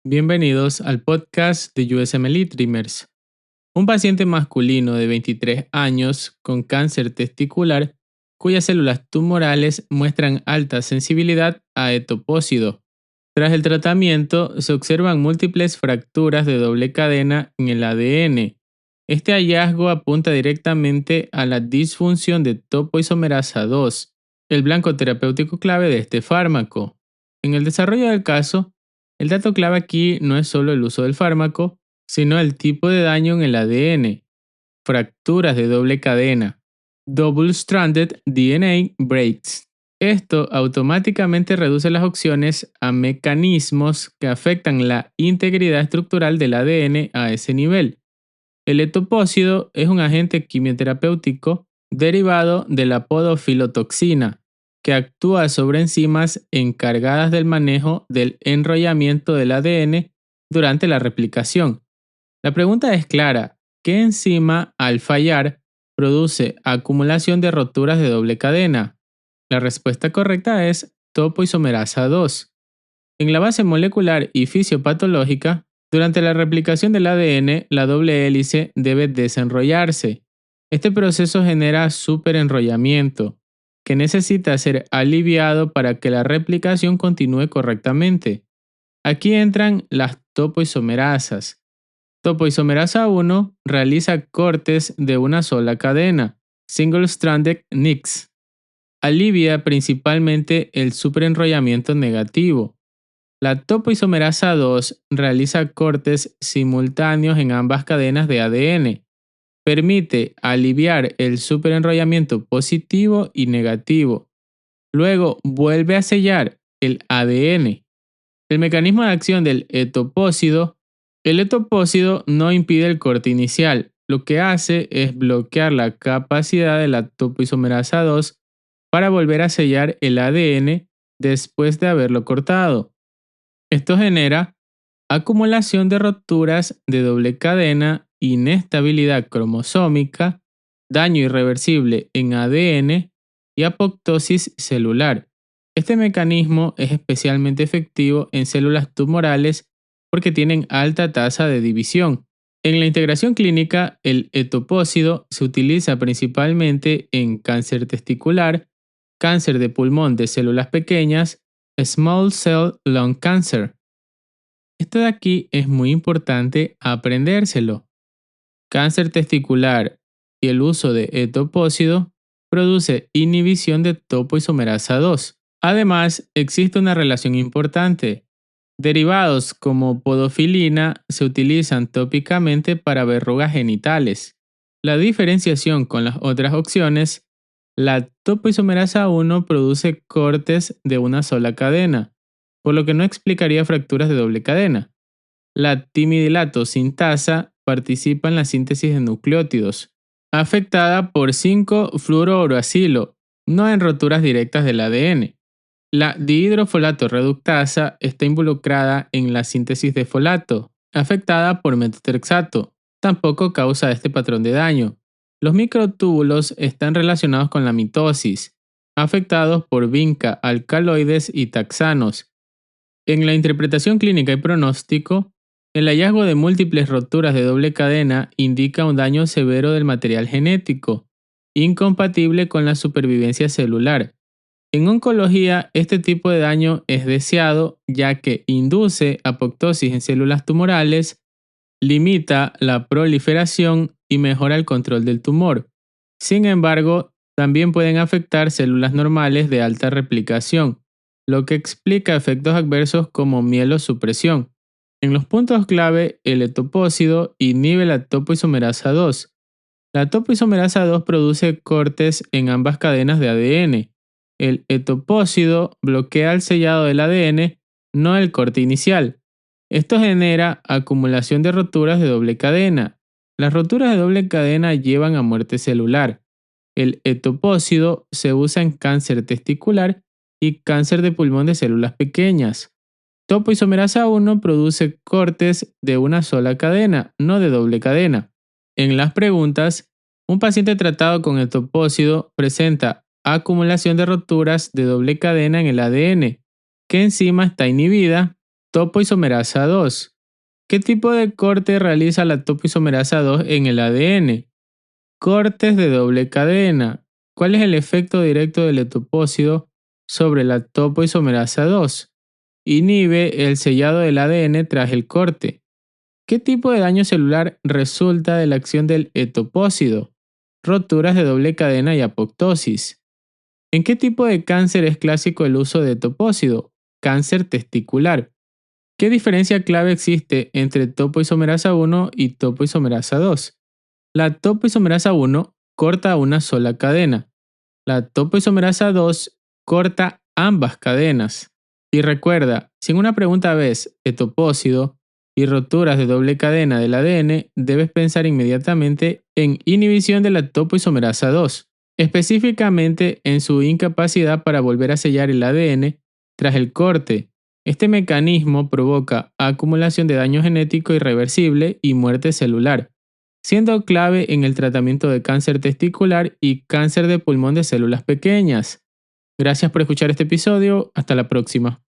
Bienvenidos al podcast de USMLE Dreamers. Un paciente masculino de 23 años con cáncer testicular cuyas células tumorales muestran alta sensibilidad a etopósido. Tras el tratamiento se observan múltiples fracturas de doble cadena en el ADN. Este hallazgo apunta directamente a la disfunción de topoisomerasa 2, el blanco terapéutico clave de este fármaco. En el desarrollo del caso, el dato clave aquí no es solo el uso del fármaco, sino el tipo de daño en el ADN, fracturas de doble cadena, double-stranded DNA breaks. Esto automáticamente reduce las opciones a mecanismos que afectan la integridad estructural del ADN a ese nivel. El etopósido es un agente quimioterapéutico derivado de la podofilotoxina, que actúa sobre enzimas encargadas del manejo del enrollamiento del ADN durante la replicación. La pregunta es clara: ¿qué enzima, al fallar, produce acumulación de roturas de doble cadena? La respuesta correcta es topoisomerasa 2. En la base molecular y fisiopatológica, durante la replicación del ADN, la doble hélice debe desenrollarse. Este proceso genera superenrollamiento, que necesita ser aliviado para que la replicación continúe correctamente. Aquí entran las topoisomerasas. Topoisomerasa 1 realiza cortes de una sola cadena, single-stranded NICs. Alivia principalmente el superenrollamiento negativo. La topoisomerasa 2 realiza cortes simultáneos en ambas cadenas de ADN. Permite aliviar el superenrollamiento positivo y negativo. Luego vuelve a sellar el ADN. El mecanismo de acción del etopósido. El etopósido no impide el corte inicial. Lo que hace es bloquear la capacidad de la topoisomerasa 2 para volver a sellar el ADN después de haberlo cortado. Esto genera acumulación de roturas de doble cadena, inestabilidad cromosómica, daño irreversible en ADN y apoptosis celular. Este mecanismo es especialmente efectivo en células tumorales porque tienen alta tasa de división. En la integración clínica, el etopósido se utiliza principalmente en cáncer testicular, cáncer de pulmón de células pequeñas, small cell lung cancer. Esto de aquí es muy importante aprendérselo. Cáncer testicular y el uso de etopósido produce inhibición de topoisomerasa 2. Además, existe una relación importante. Derivados como podofilina se utilizan tópicamente para verrugas genitales. La diferenciación con las otras opciones: la topoisomerasa 1 produce cortes de una sola cadena, por lo que no explicaría fracturas de doble cadena. La timidilato sintasa participa en la síntesis de nucleótidos, afectada por 5-fluorouracilo, no en roturas directas del ADN. La dihidrofolato reductasa está involucrada en la síntesis de folato, afectada por metotrexato. Tampoco causa este patrón de daño. Los microtúbulos están relacionados con la mitosis, afectados por vinca alcaloides y taxanos. En la interpretación clínica y pronóstico, el hallazgo de múltiples roturas de doble cadena indica un daño severo del material genético, incompatible con la supervivencia celular. En oncología, este tipo de daño es deseado ya que induce apoptosis en células tumorales, limita la proliferación y mejora el control del tumor. Sin embargo, también pueden afectar células normales de alta replicación, lo que explica efectos adversos como mielosupresión. En los puntos clave, el etopósido inhibe la topoisomerasa 2. La topoisomerasa 2 produce cortes en ambas cadenas de ADN. El etopósido bloquea el sellado del ADN, no el corte inicial. Esto genera acumulación de roturas de doble cadena. Las roturas de doble cadena llevan a muerte celular. El etopósido se usa en cáncer testicular y cáncer de pulmón de células pequeñas. Topoisomerasa 1 produce cortes de una sola cadena, no de doble cadena. En las preguntas, un paciente tratado con etopósido presenta acumulación de roturas de doble cadena en el ADN. ¿Qué enzima está inhibida? topoisomerasa 2. ¿Qué tipo de corte realiza la topoisomerasa 2 en el ADN? Cortes de doble cadena. ¿Cuál es el efecto directo del etopósido sobre la topoisomerasa 2? Inhibe el sellado del ADN tras el corte. ¿Qué tipo de daño celular resulta de la acción del etopósido? Roturas de doble cadena y apoptosis. ¿En qué tipo de cáncer es clásico el uso de etopósido? Cáncer testicular. ¿Qué diferencia clave existe entre topoisomerasa 1 y topoisomerasa 2? La topoisomerasa 1 corta una sola cadena. La topoisomerasa 2 corta ambas cadenas. Y recuerda, si en una pregunta ves etopósido y roturas de doble cadena del ADN, debes pensar inmediatamente en inhibición de la topoisomerasa 2, específicamente en su incapacidad para volver a sellar el ADN tras el corte. Este mecanismo provoca acumulación de daño genético irreversible y muerte celular, siendo clave en el tratamiento de cáncer testicular y cáncer de pulmón de células pequeñas. Gracias por escuchar este episodio. Hasta la próxima.